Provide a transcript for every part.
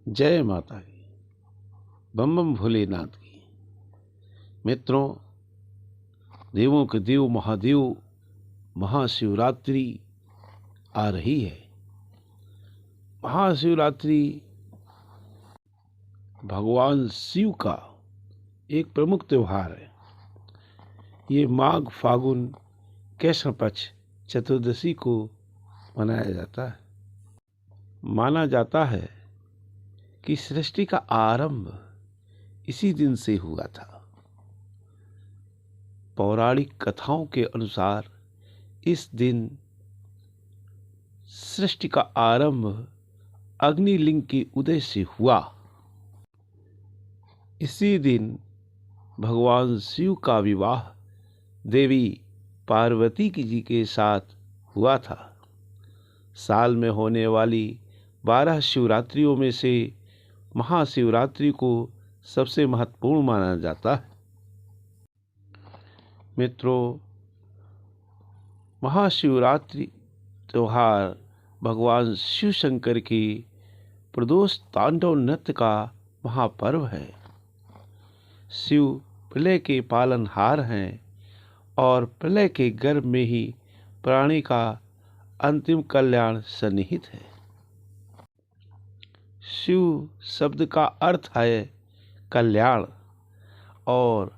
जय माता की। बम बम भोलेनाथ की। मित्रों, देवों के देव महादेव महाशिवरात्रि आ रही है। महाशिवरात्रि भगवान शिव का एक प्रमुख त्योहार है। ये माघ फागुन कृष्ण पक्ष चतुर्दशी को मनाया जाता है। माना जाता है कि सृष्टि का आरंभ इसी दिन से हुआ था। पौराणिक कथाओं के अनुसार इस दिन सृष्टि का आरंभ अग्निलिंग के उदय से हुआ। इसी दिन भगवान शिव का विवाह देवी पार्वती जी के साथ हुआ था। साल में होने वाली 12 शिवरात्रियों में से महाशिवरात्रि को सबसे महत्वपूर्ण माना जाता है। मित्रों, महाशिवरात्रि त्योहार भगवान शिव शंकर की प्रदोष तांडव नृत्य का महापर्व है। शिव प्रलय के पालनहार हैं और प्रलय के गर्भ में ही प्राणी का अंतिम कल्याण सन्निहित है। शिव शब्द का अर्थ है कल्याण और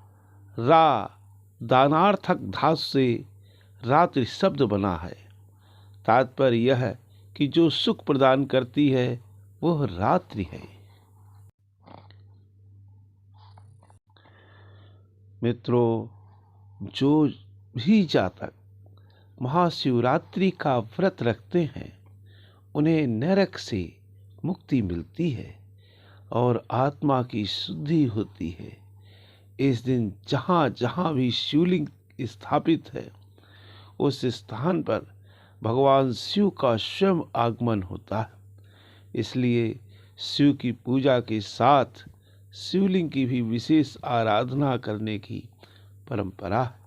रा दानार्थक धातु से रात्रि शब्द बना है। तात्पर्य यह है कि जो सुख प्रदान करती है वह रात्रि है। मित्रों, जो भी जातक महाशिवरात्रि का व्रत रखते हैं उन्हें नरक से मुक्ति मिलती है और आत्मा की शुद्धि होती है। इस दिन जहाँ जहाँ भी शिवलिंग स्थापित है उस स्थान पर भगवान शिव का स्वयं आगमन होता है। इसलिए शिव की पूजा के साथ शिवलिंग की भी विशेष आराधना करने की परंपरा है।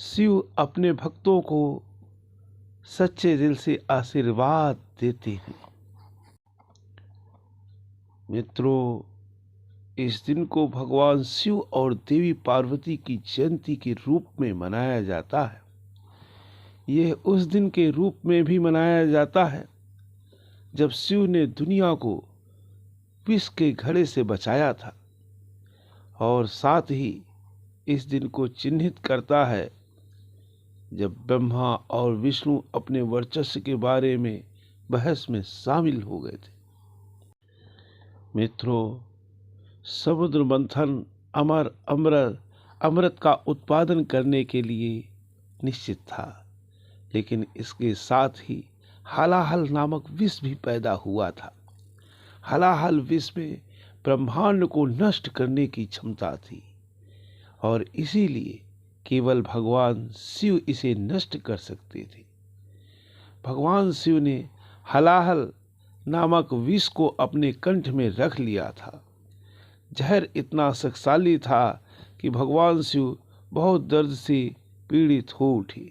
शिव अपने भक्तों को सच्चे दिल से आशीर्वाद देते हैं। मित्रों, इस दिन को भगवान शिव और देवी पार्वती की जयंती के रूप में मनाया जाता है। यह उस दिन के रूप में भी मनाया जाता है जब शिव ने दुनिया को विष के घड़े से बचाया था, और साथ ही इस दिन को चिन्हित करता है जब ब्रह्मा और विष्णु अपने वर्चस्व के बारे में बहस में शामिल हो गए थे। मित्रों, समुद्र मंथन अमृत का उत्पादन करने के लिए निश्चित था, लेकिन इसके साथ ही हलाहल नामक विष भी पैदा हुआ था। हलाहल विष में ब्रह्मांड को नष्ट करने की क्षमता थी और इसीलिए केवल भगवान शिव इसे नष्ट कर सकते थे। भगवान शिव ने हलाहल नामक विष को अपने कंठ में रख लिया था। जहर इतना शक्तिशाली था कि भगवान शिव बहुत दर्द से पीड़ित हो उठे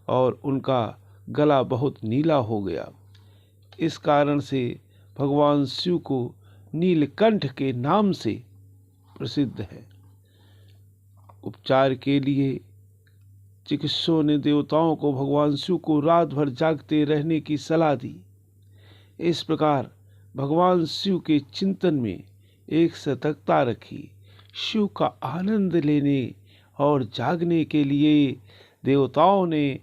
और उनका गला बहुत नीला हो गया। इस कारण से भगवान शिव को नीलकंठ के नाम से प्रसिद्ध है। उपचार के लिए चिकित्सकों ने देवताओं को भगवान शिव को रात भर जागते रहने की सलाह दी। इस प्रकार भगवान शिव के चिंतन में एक सतर्कता रखी। शिव का आनंद लेने और जागने के लिए देवताओं ने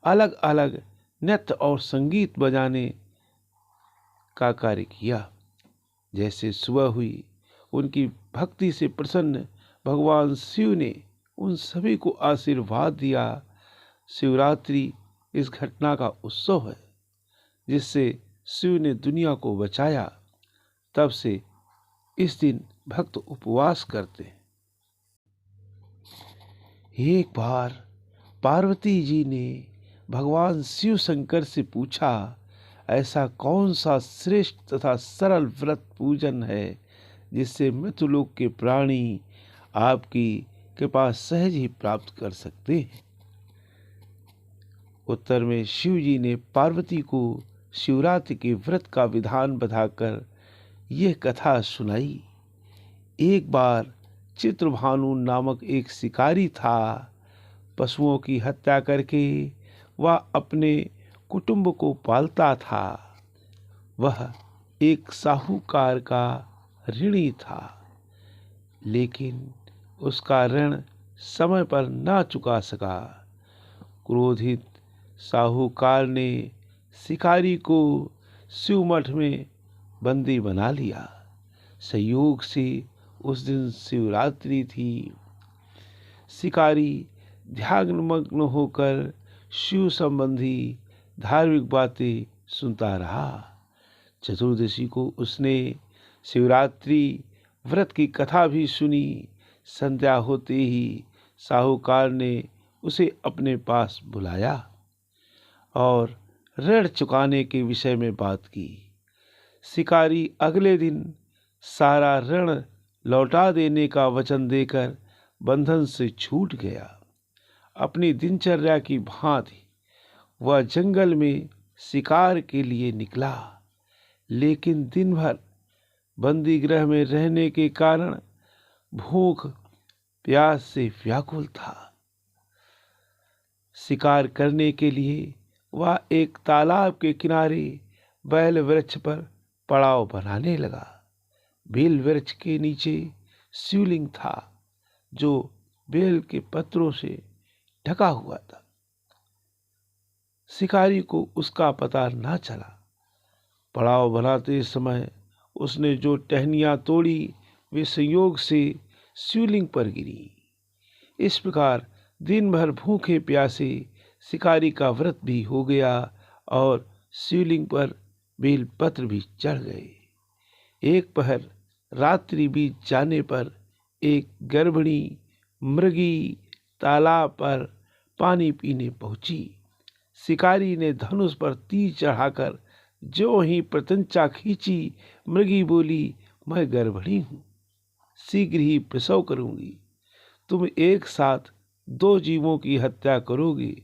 अलग अलग नृत्य और संगीत बजाने का कार्य किया। जैसे सुबह हुई, उनकी भक्ति से प्रसन्न भगवान शिव ने उन सभी को आशीर्वाद दिया। शिवरात्रि इस घटना का उत्सव है जिससे शिव ने दुनिया को बचाया। तब से इस दिन भक्त उपवास करते हैं। एक बार पार्वती जी ने भगवान शिव शंकर से पूछा, ऐसा कौन सा श्रेष्ठ तथा सरल व्रत पूजन है जिससे मृत्युलोक के प्राणी आपकी कृपा सहज ही प्राप्त कर सकते हैं। उत्तर में शिव जी ने पार्वती को शिवरात्रि के व्रत का विधान बताकर यह कथा सुनाई। एक बार चित्रभानु नामक एक शिकारी था। पशुओं की हत्या करके वह अपने कुटुंब को पालता था। वह एक साहूकार का ऋणी था, लेकिन उसका ऋण समय पर ना चुका सका। क्रोधित साहूकार ने शिकारी को शिव मठ में बंदी बना लिया। संयोग से उस दिन शिवरात्रि थी। शिकारी ध्यानमग्न होकर शिव संबंधी धार्मिक बातें सुनता रहा। चतुर्दशी को उसने शिवरात्रि व्रत की कथा भी सुनी। संध्या होते ही साहूकार ने उसे अपने पास बुलाया और ऋण चुकाने के विषय में बात की। शिकारी अगले दिन सारा ऋण लौटा देने का वचन देकर बंधन से छूट गया। अपनी दिनचर्या की भांति वह जंगल में शिकार के लिए निकला, लेकिन दिन भर बंदी गृह में रहने के कारण भूख प्यास से व्याकुल था। शिकार करने के लिए वह एक तालाब के किनारे बेल वृक्ष पर पड़ाव बनाने लगा। बेल वृक्ष के नीचे शिवलिंग था, जो बेल के पत्रों से ढका हुआ था। शिकारी को उसका पता ना चला। पड़ाव बनाते समय उसने जो टहनियां तोड़ी वे संयोग से शिवलिंग पर गिरी। इस प्रकार दिन भर भूखे प्यासे शिकारी का व्रत भी हो गया और शिवलिंग पर बेलपत्र भी चढ़ गए। एक पहर रात्रि बीत जाने पर एक गर्भिणी मृगी तालाब पर पानी पीने पहुंची। शिकारी ने धनुष पर तीर चढ़ाकर जो ही प्रत्यंचा खींची, मृगी बोली, मैं गर्भिणी हूं, शीघ्र ही प्रसव करूंगी। तुम एक साथ दो जीवों की हत्या करोगे,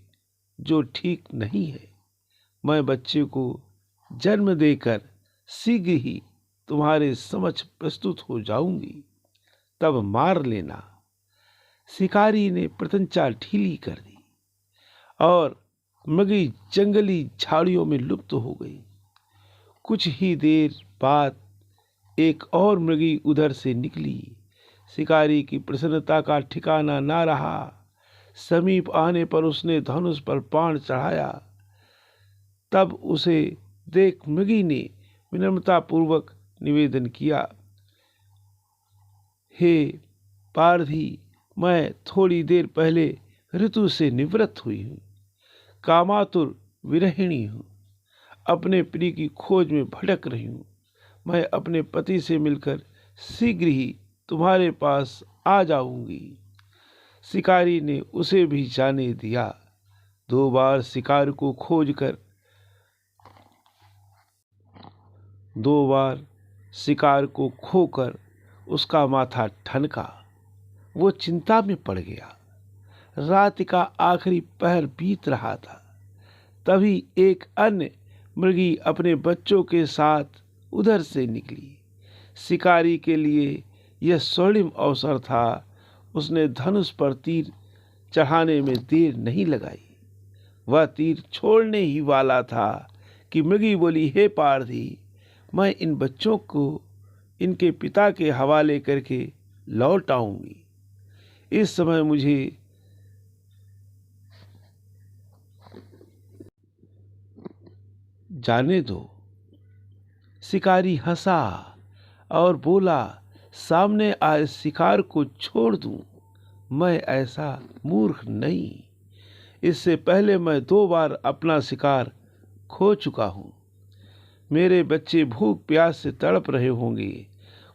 जो ठीक नहीं है। मैं बच्चे को जन्म देकर शीघ्र ही तुम्हारे समक्ष प्रस्तुत हो जाऊंगी, तब मार लेना। शिकारी ने प्रत्यंचा ढीली कर दी और मृगी जंगली झाड़ियों में लुप्त हो गई। कुछ ही देर बाद एक और मृगी उधर से निकली। शिकारी की प्रसन्नता का ठिकाना ना रहा। समीप आने पर उसने धनुष पर बाण चढ़ाया। तब उसे देख मृगी ने विनम्रता पूर्वक निवेदन किया, हे पारधी, मैं थोड़ी देर पहले ऋतु से निवृत्त हुई हूँ, कामातुर विरहिणी हूँ, अपने प्रिय की खोज में भटक रही हूँ। मैं अपने पति से मिलकर शीघ्र ही तुम्हारे पास आ जाऊंगी। शिकारी ने उसे भी जाने दिया। 2 बार शिकार को खोजकर 2 बार शिकार को खोकर उसका माथा ठनका। वो चिंता में पड़ गया। रात का आखिरी पहर बीत रहा था। तभी एक अन्य मृगी अपने बच्चों के साथ उधर से निकली। शिकारी के लिए यह स्वर्णिम अवसर था। उसने धनुष पर तीर चढ़ाने में देर नहीं लगाई। वह तीर छोड़ने ही वाला था कि मृगी बोली, हे पारधी, मैं इन बच्चों को इनके पिता के हवाले करके लौट आऊंगी। इस समय मुझे जाने दो। शिकारी हंसा और बोला, सामने आए शिकार को छोड़ दूं? मैं ऐसा मूर्ख नहीं। इससे पहले मैं 2 बार अपना शिकार खो चुका हूं। मेरे बच्चे भूख प्यास से तड़प रहे होंगे।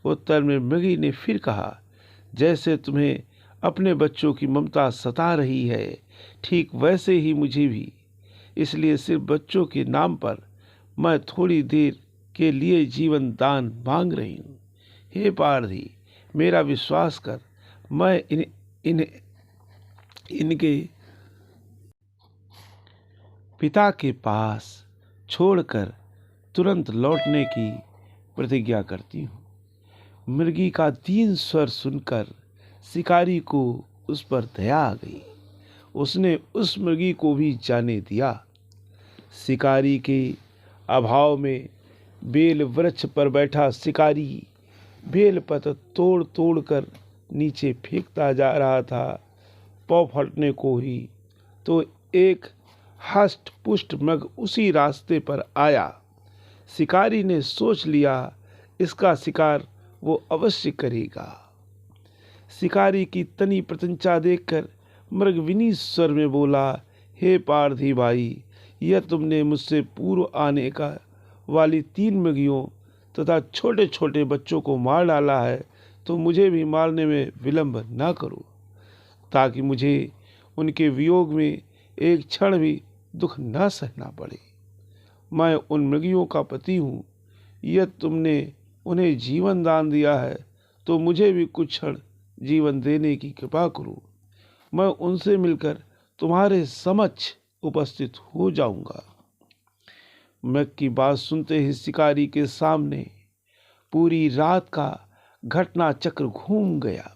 उत्तर में मृगी ने फिर कहा, जैसे तुम्हें अपने बच्चों की ममता सता रही है, ठीक वैसे ही मुझे भी। इसलिए सिर्फ बच्चों के नाम पर मैं थोड़ी देर के लिए जीवन दान मांग रही हूँ। हे पारधी, मेरा विश्वास कर, मैं इनके पिता के पास छोड़कर तुरंत लौटने की प्रतिज्ञा करती हूँ। मृगी का दीन स्वर सुनकर शिकारी को उस पर दया आ गई। उसने उस मृगी को भी जाने दिया। शिकारी के अभाव में बेल वृक्ष पर बैठा शिकारी बेलपत्र तोड़ तोड़ कर नीचे फेंकता जा रहा था। पाँव फटने को ही तो एक हष्ट पुष्ट मृग उसी रास्ते पर आया। शिकारी ने सोच लिया इसका शिकार वो अवश्य करेगा। शिकारी की तनी प्रत्यंचा देखकर मृग विनीत स्वर में बोला, हे पारधी भाई, यह तुमने मुझसे पूर्व आने का वाली 3 मृगियों तथा छोटे छोटे बच्चों को मार डाला है, तो मुझे भी मारने में विलंब न करो, ताकि मुझे उनके वियोग में एक क्षण भी दुख न सहना पड़े। मैं उन मृगियों का पति हूँ। यह तुमने उन्हें जीवन दान दिया है, तो मुझे भी कुछ क्षण जीवन देने की कृपा करो। मैं उनसे मिलकर तुम्हारे समक्ष उपस्थित हो जाऊंगा। मृग की बात सुनते ही शिकारी के सामने पूरी रात का घटना चक्र घूम गया।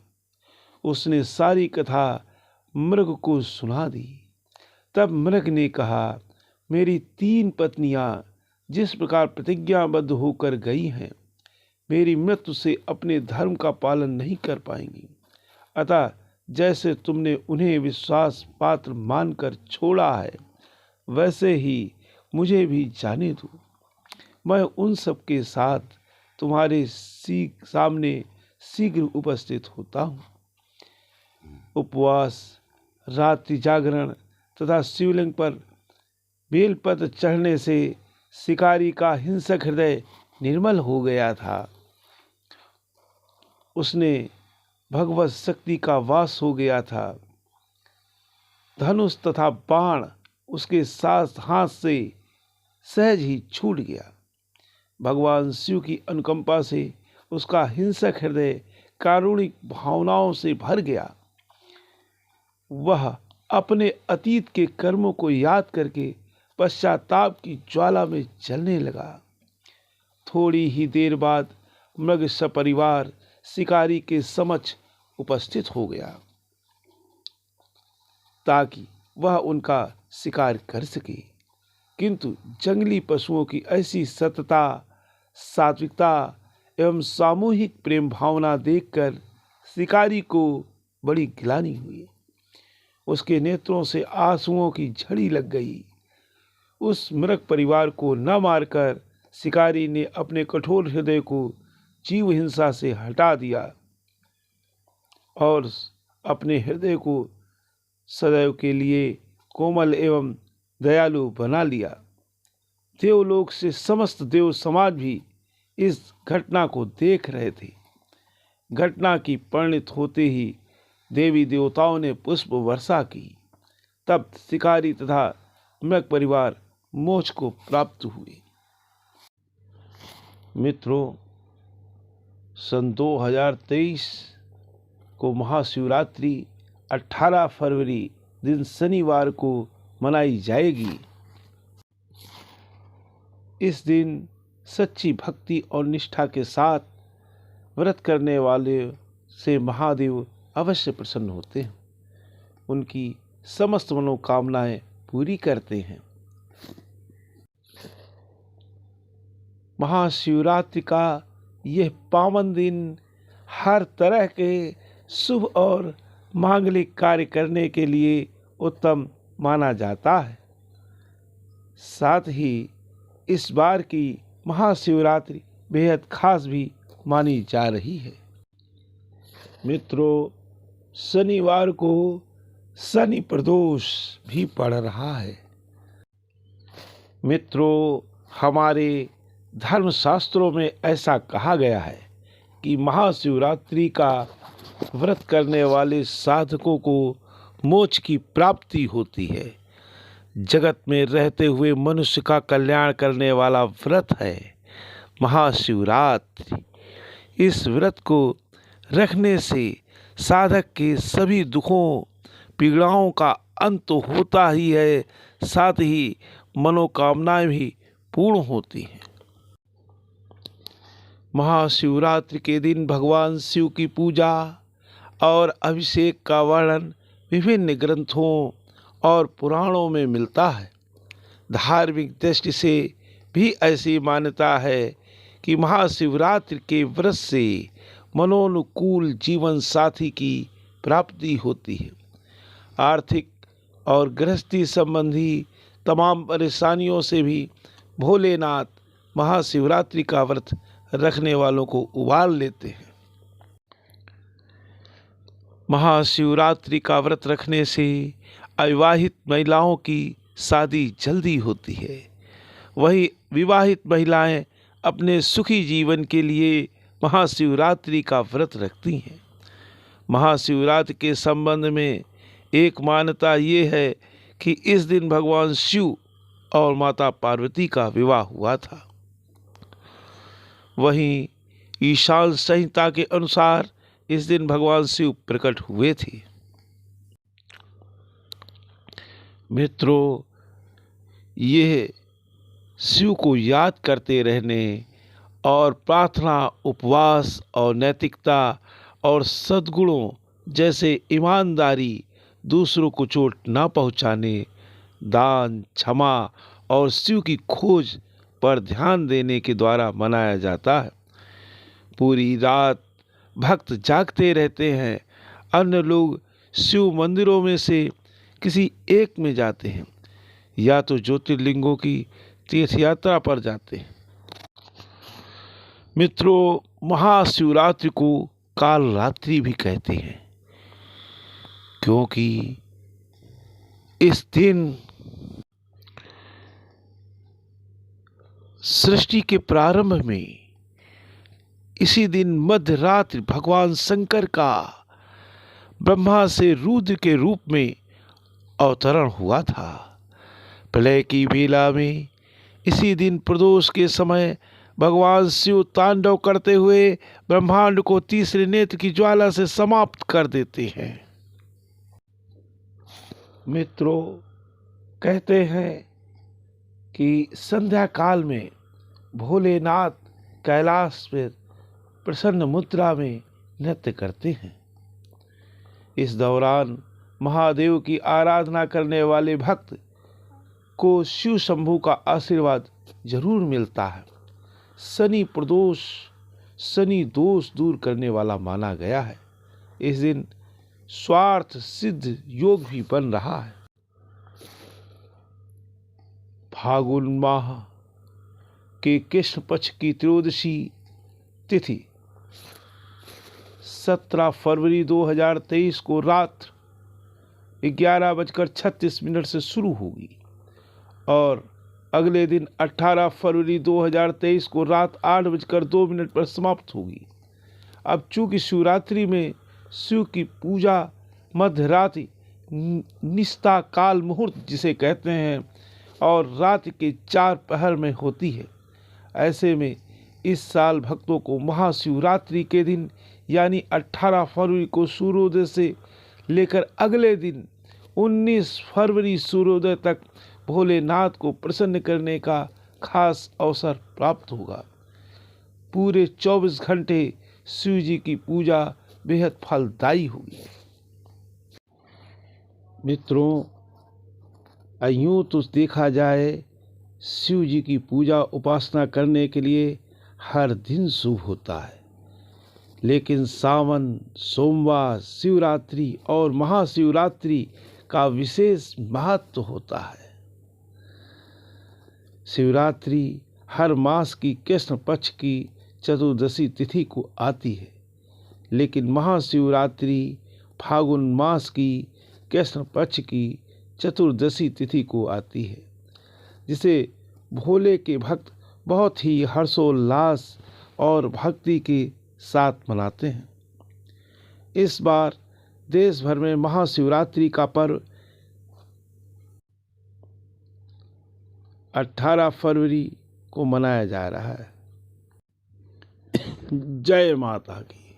उसने सारी कथा मृग को सुना दी। तब मृग ने कहा, मेरी 3 पत्नियां जिस प्रकार प्रतिज्ञाबद्ध होकर गई हैं, मेरी मृत्यु से अपने धर्म का पालन नहीं कर पाएंगी। अतः जैसे तुमने उन्हें विश्वास पात्र मानकर छोड़ा है, वैसे ही मुझे भी जाने दो। मैं उन सब के साथ तुम्हारे सामने शीघ्र उपस्थित होता हूँ। उपवास, रात्रि जागरण तथा शिवलिंग पर बेलपत्र चढ़ने से शिकारी का हिंसक हृदय निर्मल हो गया था। उसने भगवत शक्ति का वास हो गया था। धनुष तथा बाण उसके साथ हाथ से सहज ही छूट गया। भगवान शिव की अनुकंपा से उसका हिंसक हृदय कारुणिक भावनाओं से भर गया। वह अपने अतीत के कर्मों को याद करके पश्चाताप की ज्वाला में जलने लगा। थोड़ी ही देर बाद मृग सपरिवार शिकारी के समक्ष उपस्थित हो गया, ताकि वह उनका शिकार कर सके। किंतु जंगली पशुओं की ऐसी सतता, सात्विकता एवं सामूहिक प्रेम भावना देखकर शिकारी को बड़ी गिलानी हुई। उसके नेत्रों से आंसुओं की झड़ी लग गई। उस मृग परिवार को न मारकर शिकारी ने अपने कठोर हृदय को जीव हिंसा से हटा दिया और अपने हृदय को सदैव के लिए कोमल एवं दयालु बना लिया। देवलोक से समस्त देव समाज भी इस घटना को देख रहे थे। घटना की परिणत होते ही देवी देवताओं ने पुष्प वर्षा की। तब शिकारी तथा मृग परिवार मोक्ष को प्राप्त हुए। मित्रों, सन 2023 को महाशिवरात्रि 18 फरवरी दिन शनिवार को मनाई जाएगी। इस दिन सच्ची भक्ति और निष्ठा के साथ व्रत करने वाले से महादेव अवश्य प्रसन्न होते हैं, उनकी समस्त मनोकामनाएं पूरी करते हैं। महाशिवरात्रि का यह पावन दिन हर तरह के शुभ और मांगलिक कार्य करने के लिए उत्तम माना जाता है। साथ ही इस बार की महाशिवरात्रि बेहद खास भी मानी जा रही है। मित्रों, शनिवार को शनि प्रदोष भी पड़ रहा है। मित्रों, हमारे धर्मशास्त्रों में ऐसा कहा गया है कि महाशिवरात्रि का व्रत करने वाले साधकों को मोक्ष की प्राप्ति होती है। जगत में रहते हुए मनुष्य का कल्याण करने वाला व्रत है महाशिवरात्रि। इस व्रत को रखने से साधक के सभी दुखों पीड़ाओं का अंत तो होता ही है, साथ ही मनोकामनाएं भी पूर्ण होती हैं। महाशिवरात्रि के दिन भगवान शिव की पूजा और अभिषेक का वर्णन विभिन्न ग्रंथों और पुराणों में मिलता है। धार्मिक दृष्टि से भी ऐसी मान्यता है कि महाशिवरात्रि के व्रत से मनोनुकूल जीवन साथी की प्राप्ति होती है। आर्थिक और गृहस्थी संबंधी तमाम परेशानियों से भी भोलेनाथ महाशिवरात्रि का व्रत रखने वालों को उबाल लेते हैं। महाशिवरात्रि का व्रत रखने से अविवाहित महिलाओं की शादी जल्दी होती है। वहीं विवाहित महिलाएं अपने सुखी जीवन के लिए महाशिवरात्रि का व्रत रखती हैं। महाशिवरात्रि के संबंध में एक मान्यता ये है कि इस दिन भगवान शिव और माता पार्वती का विवाह हुआ था। वहीं ईशान संहिता के अनुसार इस दिन भगवान शिव प्रकट हुए थे। मित्रों, यह शिव को याद करते रहने और प्रार्थना, उपवास और नैतिकता और सद्गुणों जैसे ईमानदारी, दूसरों को चोट न पहुंचाने, दान, क्षमा और शिव की खोज पर ध्यान देने के द्वारा मनाया जाता है। पूरी रात भक्त जागते रहते हैं। अन्य लोग शिव मंदिरों में से किसी एक में जाते हैं या तो ज्योतिर्लिंगों की तीर्थ यात्रा पर जाते हैं। मित्रों, महाशिवरात्रि को काल रात्रि भी कहते हैं, क्योंकि इस दिन सृष्टि के प्रारंभ में इसी दिन मध्य रात्रि भगवान शंकर का ब्रह्मा से रुद्र के रूप में अवतरण हुआ था। प्रलय की बेला में इसी दिन प्रदोष के समय भगवान शिव तांडव करते हुए ब्रह्मांड को तीसरे नेत्र की ज्वाला से समाप्त कर देते हैं। मित्रों, कहते हैं कि संध्या काल में भोलेनाथ कैलाश पर प्रसन्न मुद्रा में नृत्य करते हैं। इस दौरान महादेव की आराधना करने वाले भक्त को शिव शंभू का आशीर्वाद जरूर मिलता है। शनि दोष दूर करने वाला माना गया है। इस दिन स्वार्थ सिद्ध योग भी बन रहा है। फागुन माह के कृष्ण पक्ष की त्रयोदशी तिथि 17 फरवरी 2023 को रात 11:36 से शुरू होगी और अगले दिन 18 फरवरी 2023 को रात 8:02 पर समाप्त होगी। अब चूंकि शिवरात्रि में शिव की पूजा मध्य रात्रि निस्ता काल मुहूर्त जिसे कहते हैं और रात के 4 पहर में होती है, ऐसे में इस साल भक्तों को महाशिवरात्रि के दिन यानी 18 फरवरी को सूर्योदय से लेकर अगले दिन 19 फरवरी सूर्योदय तक भोलेनाथ को प्रसन्न करने का खास अवसर प्राप्त होगा। पूरे 24 घंटे शिव जी की पूजा बेहद फलदायी होगी। मित्रों, यूँ तो देखा जाए शिव जी की पूजा उपासना करने के लिए हर दिन शुभ होता है, लेकिन सावन, सोमवार, शिवरात्रि और महाशिवरात्रि का विशेष महत्व होता है। शिवरात्रि हर मास की कृष्ण पक्ष की चतुर्दशी तिथि को आती है, लेकिन महाशिवरात्रि फागुन मास की कृष्ण पक्ष की चतुर्दशी तिथि को आती है, जिसे भोले के भक्त बहुत ही हर्षोल्लास और भक्ति के साथ मनाते हैं। इस बार देश भर में महाशिवरात्रि का पर्व 18 फरवरी को मनाया जा रहा है। जय माता की,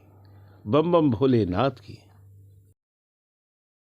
बम बम भोलेनाथ की।